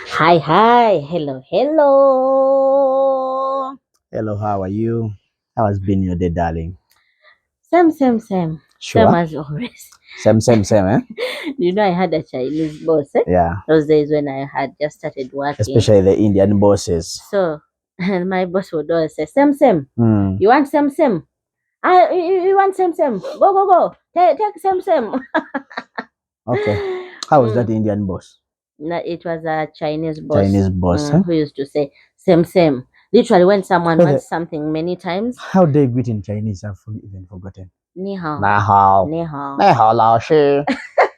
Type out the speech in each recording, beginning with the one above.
Hi, hi, hello, hello. Hello, how are you? How has been your day, darling? Same Sure. as always. Same, eh? I had a Chinese boss, Yeah. those days when I had just started working. Especially the Indian bosses. So, and my boss would always say, same. Hmm. You want same? You want same? Go. Take same. Okay. How was that Indian boss? No, it was a Chinese boss Chinese boss, huh? who used to say same. Literally, when someone Wait, wants something many times, how do you greet in Chinese? Even forgotten. ni hao, 你好，你好。你好，老师。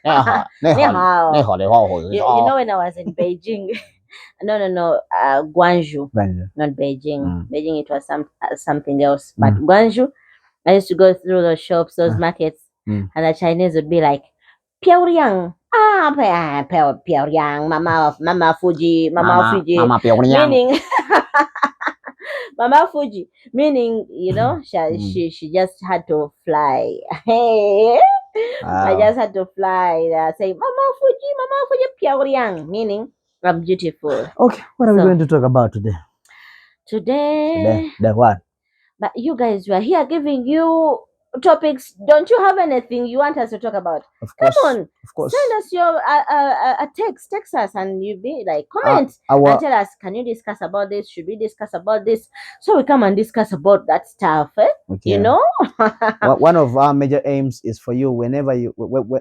你好，你好，你 Nihao. 好，你好，我是 You know when I was in Beijing, no, Guangzhou, not Beijing. Mm. Beijing it was something else, but Guangzhou, I used to go through those shops, those markets, Mm. and the Chinese would be like, Pyongyang, Pyongyang, Mama Fuji, Mama Fuji, Mama Pyongyang. meaning Mama Fuji, meaning she just had to fly. Hey, I Wow. just had to fly there, say Mama Fuji, Pyongyang, meaning I'm beautiful. Okay, what are we So going to talk about today? today, The what? but you guys were here giving you topics. Don't you have anything you want us to talk about? Of Come course. on, Of course. send us your a text us, and you be like Uh, comment and our tell us. Can you discuss about this? Should we discuss about this? So we come and discuss about that stuff. You okay. know. One of our major aims is for you whenever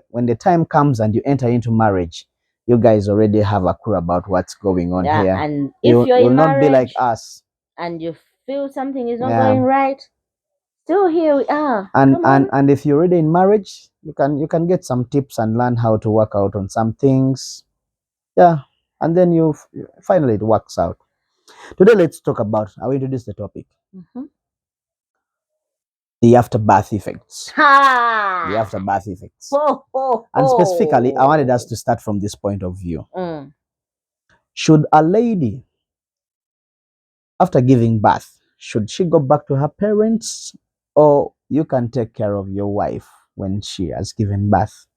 when the time comes and you enter into marriage, you guys already have a clue about what's going on Yeah, here. and if You'll you're in not be like marriage us. and you feel something is not Yeah. going right, still here we are. And Come and on. and if you're already in marriage, you can get some tips and learn how to work out on some things. Yeah. And then finally it works out. Today let's talk about, I will introduce the topic. Mhm. The afterbirth effects. Ha! The afterbirth effects. Ho ho And specifically, I wanted us ho. to start from this point of view. Mm. Should a lady, after giving birth, should she go back to her parents, or you can take care of your wife when she has given birth?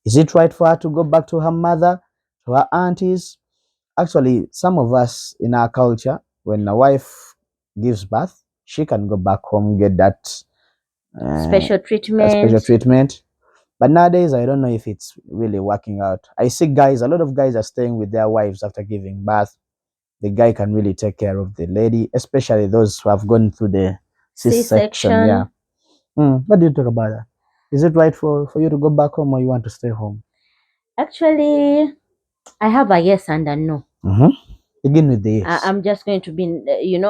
Is it right for her to go back to her mother, to her aunties? Actually, some of us in our culture, when a wife gives birth, she can go back home, get that Special special treatment. treatment. But nowadays, I don't know if it's really working out. I see guys, a lot of guys are staying with their wives after giving birth. The guy can really take care of the lady, especially those who have gone through the C-section. Yeah. C-section. What do you talk about that? Is it right for you to go back home, or you want to stay home? Actually, I have a yes and a no. Mm-hmm. Begin with the yes. I'm just going to be,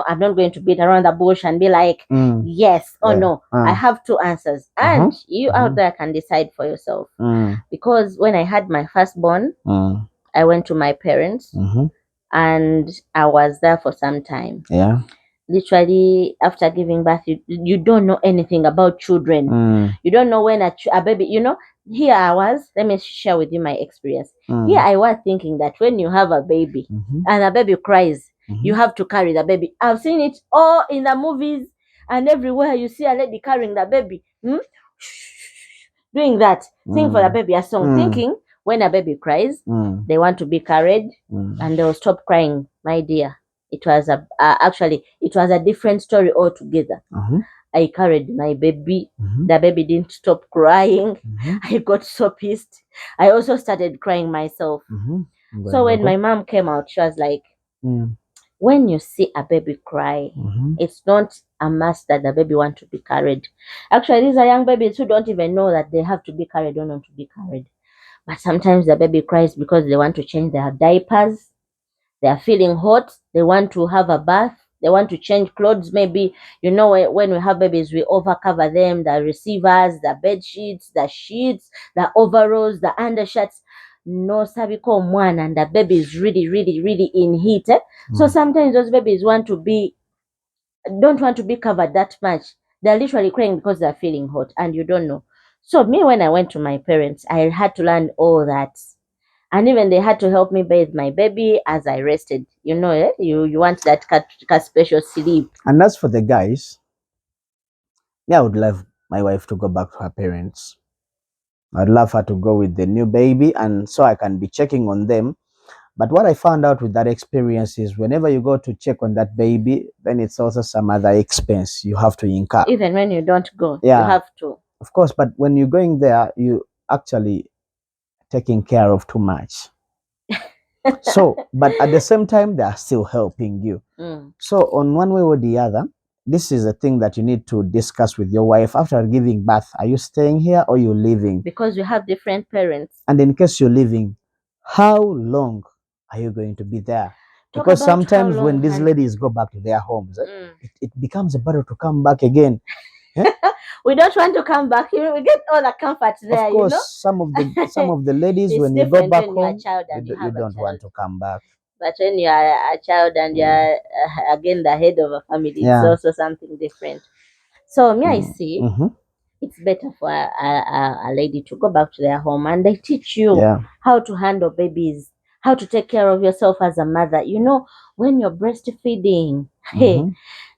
I'm not going to beat around the bush and be like, yes or Yeah. no. I have two answers, and you out there can decide for yourself. Because when I had my firstborn, I went to my parents, and I was there for some time. Yeah. Literally, after giving birth, you don't know anything about children. You don't know when a baby, here I was, let me share with you my experience. Here I was thinking that when you have a baby and a baby cries, you have to carry the baby. I've seen it all in the movies, and everywhere you see a lady carrying the baby, doing that, sing for the baby a song, thinking when a baby cries, they want to be carried and they'll stop crying. My dear, it was actually it was a different story altogether. I carried my baby. The baby didn't stop crying. I got so pissed. I also started crying myself. So when my mom came out, she was like, when you see a baby cry, it's not a must that the baby want to be carried. Actually, these are young babies who don't even know that they have to be carried or not to be carried. But sometimes the baby cries because they want to change their diapers. They are feeling hot. They want to have a bath. They want to change clothes. Maybe, when we have babies, we overcover them, the receivers, the bed sheets, the overalls, the undershirts. No sabiko one, and the baby is really, really, really in heat. So sometimes those babies don't want to be covered that much. They're literally crying because they're feeling hot, and you don't know. So me, when I went to my parents, I had to learn all that, and even they had to help me bathe my baby as I rested. You want that cat special sleep. And as for the guys, yeah, I would love my wife to go back to her parents. I'd love her to go with the new baby, and so I can be checking on them. But what I found out with that experience is whenever you go to check on that baby, then it's also some other expense you have to incur. Even when you don't go, Yeah, you have to. Of course, but when you're going there, you actually taking care of too much. So, but at the same time, they are still helping you. So, on one way or the other, this is a thing that you need to discuss with your wife after giving birth. Are you staying here or you leaving? Because you have different parents. And in case you're leaving, how long are you going to be there? Talk Because about sometimes how long, when these honey. ladies go back to their homes, it becomes a battle to come back again. We don't want to come back. We get all the comfort there. Of course, you know. some of the ladies, It's when you go different back when you're a home, child and you you have a don't want child. to come back. But when you are a child and you're again the head of a family, it's also something different. So me, I see it's better for a lady to go back to their home and they teach you how to handle babies, how to take care of yourself as a mother. You know, when you're breastfeeding, hey,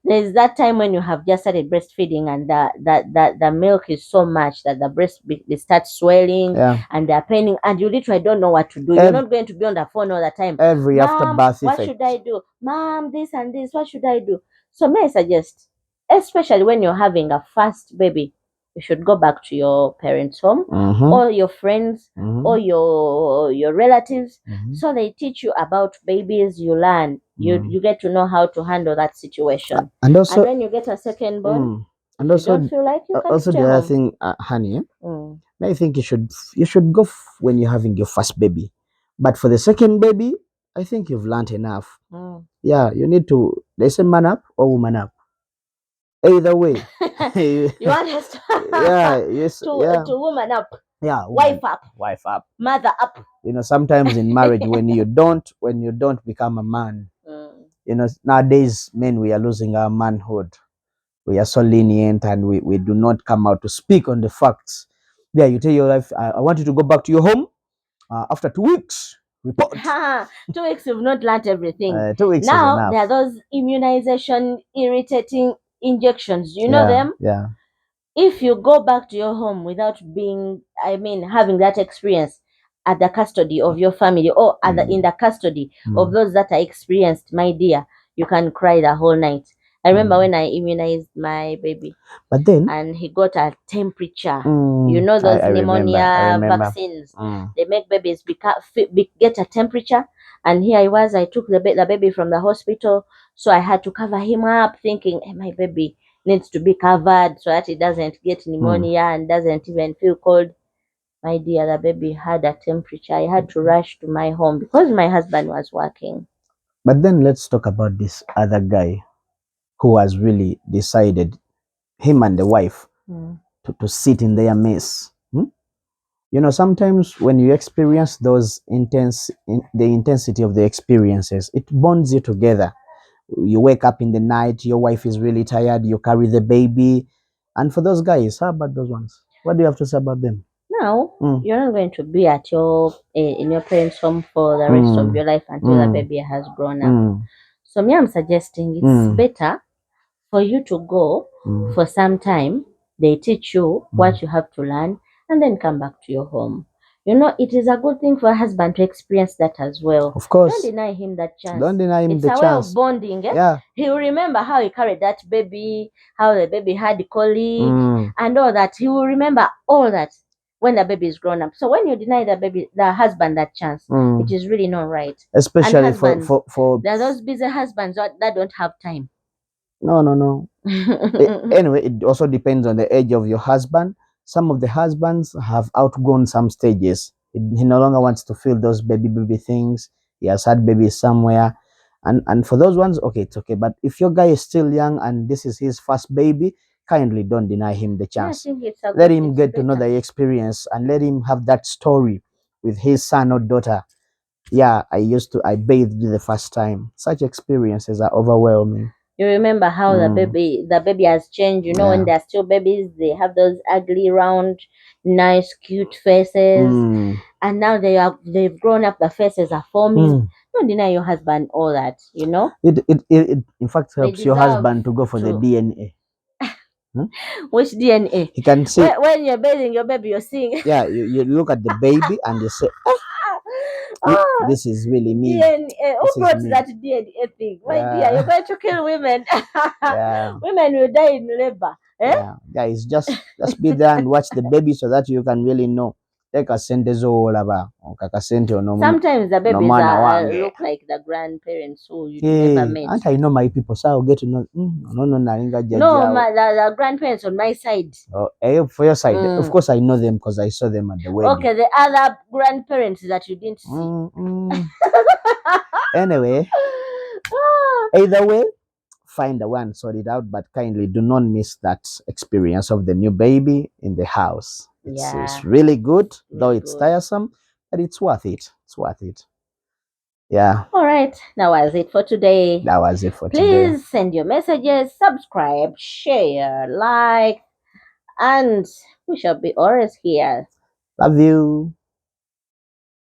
there's that time when you have just started breastfeeding and the milk is so much that the they start swelling and they're paining and you literally don't know what to do. You're not going to be on the phone all the time. Every Mom, afterbirth what effect. should I do? Mom, this and this, what should I do? So may I suggest, especially when you're having a first baby, you should go back to your parents' home or your friends or your relatives. So they teach you about babies, you learn. You get to know how to handle that situation. And also, and when you get a second born, and you also, don't feel like you can also stay the other home. thing, honey, I think you should go when you're having your first baby, but for the second baby, I think you've learned enough. Yeah, you need to. They say man up or woman up. Either way, You want us to, to woman up, woman, wife up, mother up. You know, sometimes in marriage, when you don't become a man, you know, nowadays men, we are losing our manhood. We are so lenient and we do not come out to speak on the facts. Yeah, you tell your wife, I want you to go back to your home after 2 weeks. Report. 2 weeks, you've not learned everything. 2 weeks Now is enough. there are those immunization irritating injections. You know them? Yeah. If you go back to your home without having that experience at the custody of your family or in the custody of those that are experienced, my dear, you can cry the whole night. I remember when I immunized my baby, but then, and he got a temperature. You know those I pneumonia remember. vaccines. They make babies get a temperature, and here I took the baby from the hospital, so I had to cover him up, thinking, hey, my baby needs to be covered so that it doesn't get pneumonia and doesn't even feel cold. My dear, the baby had a temperature. I had to rush to my home because my husband was working. But then let's talk about this other guy who has really decided, him and the wife, to sit in their mess. You know, sometimes when you experience those the intensity of the experiences, it bonds you together. You wake up in the night, your wife is really tired, you carry the baby. And for those guys, how about those ones? What do you have to say about them? Now, you're not going to be at in your parents' home for the rest of your life until the baby has grown up. So me, I'm suggesting it's better for you to go for some time. They teach you what you have to learn and then come back to your home. You know, it is a good thing for a husband to experience that as well. Of course. Don't deny him that chance. Don't deny him it's the a chance. way of bonding. Yeah. He will remember how he carried that baby, how the baby had the colic and all that. He will remember all that when the baby is grown up. So when you deny the husband that chance, it is really not right. Especially and husbands, for there are those busy husbands that don't have time. No. Anyway, it also depends on the age of your husband. Some of the husbands have outgrown some stages. He no longer wants to feel those baby things. He has had babies somewhere. And for those ones, okay, it's okay. But if your guy is still young and this is his first baby, kindly don't deny him the chance. Let him get to know the experience and let him have that story with his son or daughter. Yeah, I bathed the first time. Such experiences are overwhelming. You remember how the baby has changed. You know, when they're still babies, they have those ugly, round, nice, cute faces, and now they've grown up. The faces are forming. Don't deny your husband all that. You know, it in fact helps your husband to go for the DNA. Which DNA? He can see when you're bathing your baby, you're seeing. Yeah, you look at the baby and you say, This is really me. DNA. Who brought that DNA thing? My dear, you're going to kill women. Women will die in labor. Yeah, guys, just be there and watch the baby so that you can really know. Sometimes the babies look like the grandparents who you never met. And I know my people, so I'll get to know. No, the grandparents on my side. For your side, of course I know them because I saw them at the wedding. Okay, the other grandparents that you didn't see. Anyway, either way, find the one, sort it out, but kindly do not miss that experience of the new baby in the house. It's really good, though it's tiresome, but it's worth it. It's worth it. Yeah. All right. That was it for today. Please send your messages, subscribe, share, like, and we shall be always here. Love you.